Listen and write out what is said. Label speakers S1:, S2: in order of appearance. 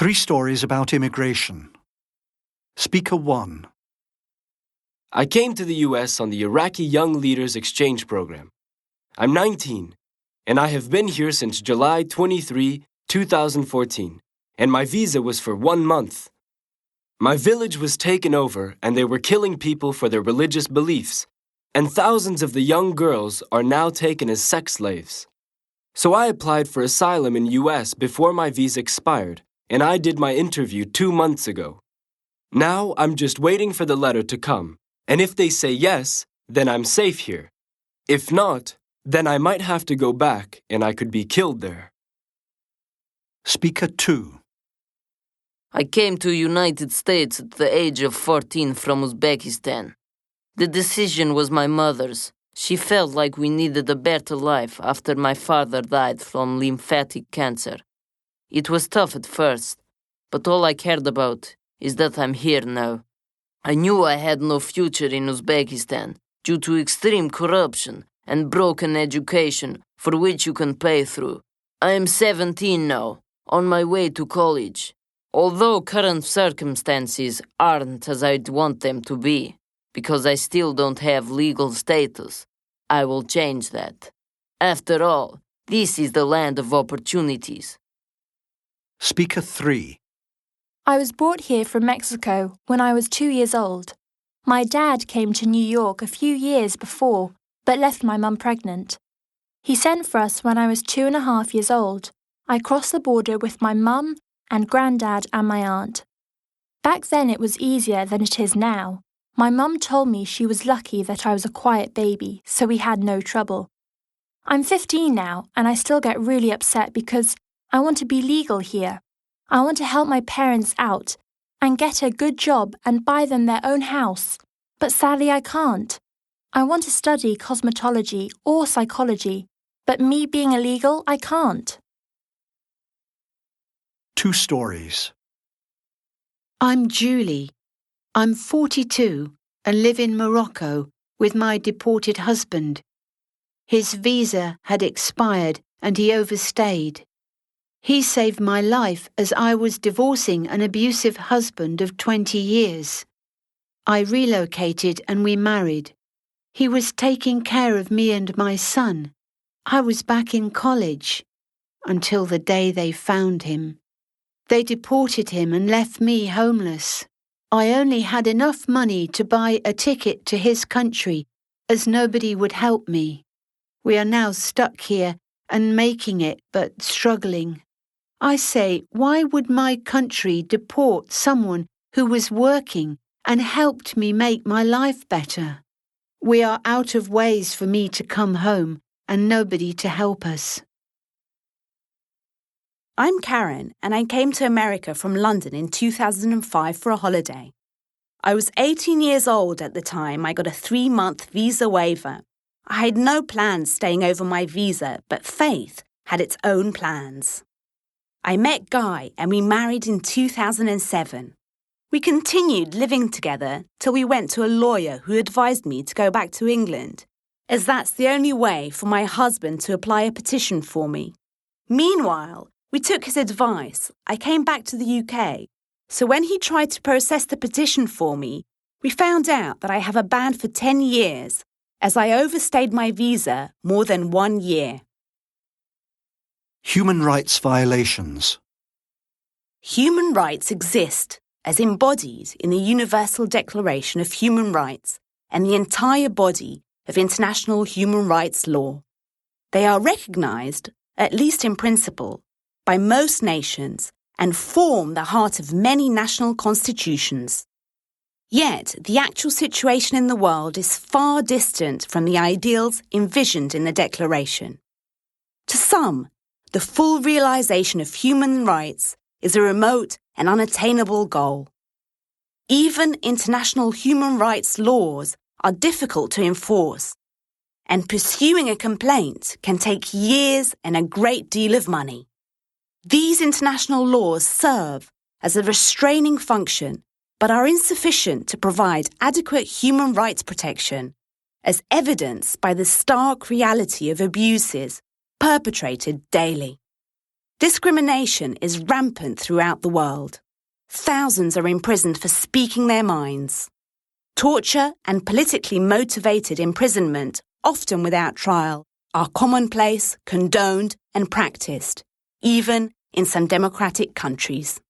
S1: 3 stories about immigration. Speaker 1.
S2: I came to the U.S. on the Iraqi Young Leaders Exchange Program. I'm 19, and I have been here since July 23, 2014, and my visa was for 1 month. My village was taken over, and they were killing people for their religious beliefs, and thousands of the young girls are now taken as sex slaves. So I applied for asylum in U.S. before my visa expired, and I did my interview 2 months ago. Now I'm just waiting for the letter to come, and if they say yes, then I'm safe here. If not, then I might have to go back and I could be killed there.
S1: Speaker 2.
S3: I came to United States at the age of 14 from Uzbekistan. The decision was my mother's. She felt like we needed a better life after my father died from lymphatic cancer. It was tough at first, but all I cared about is that I'm here now. I knew I had no future in Uzbekistan due to extreme corruption and broken education for which you can pay through. I am 17 now, on my way to college. Although current circumstances aren't as I'd want them to be, because I still don't have legal status, I will change that. After all, this is the land of opportunities.
S1: Speaker 3.
S4: I was brought here from Mexico when I was 2 years old. My dad came to New York a few years before, but left my mum pregnant. He sent for us when I was 2.5 years old. I crossed the border with my mum and granddad and my aunt. Back then it was easier than it is now. My mum told me she was lucky that I was a quiet baby, so we had no trouble. I'm 15 now, and I still get really upset because I want to be legal here. I want to help my parents out and get a good job and buy them their own house. But sadly I can't. I want to study cosmetology or psychology, but me being illegal, I can't.
S1: 2 stories.
S5: I'm Julie. I'm 42 and live in Morocco with my deported husband. His visa had expired and he overstayed. He saved my life as I was divorcing an abusive husband of 20 years. I relocated and we married. He was taking care of me and my son. I was back in college until the day they found him. They deported him and left me homeless. I only had enough money to buy a ticket to his country, as nobody would help me. We are now stuck here and making it, but struggling. I say, why would my country deport someone who was working and helped me make my life better? We are out of ways for me to come home and nobody to help us.
S6: I'm Karen, and I came to America from London in 2005 for a holiday. I was 18 years old at the time I got a 3-month visa waiver. I had no plans staying over my visa, but Faith had its own plans. I met Guy and we married in 2007. We continued living together till we went to a lawyer who advised me to go back to England, as that's the only way for my husband to apply a petition for me. Meanwhile, we took his advice. I came back to the UK. So when he tried to process the petition for me, we found out that I have a ban for 10 years as I overstayed my visa more than 1 year.
S1: Human rights violations.
S6: Human rights exist as embodied in the Universal Declaration of Human Rights and the entire body of international human rights law. They are recognised, at least in principle, by most nations and form the heart of many national constitutions. Yet, the actual situation in the world is far distant from the ideals envisioned in the Declaration. To some, the full realisation of human rights is a remote and unattainable goal. Even international human rights laws are difficult to enforce, and pursuing a complaint can take years and a great deal of money. These international laws serve as a restraining function, but are insufficient to provide adequate human rights protection, as evidenced by the stark reality of abuses perpetrated daily. Discrimination is rampant throughout the world. Thousands are imprisoned for speaking their minds. Torture and politically motivated imprisonment, often without trial, are commonplace, condoned, and practiced, even in some democratic countries.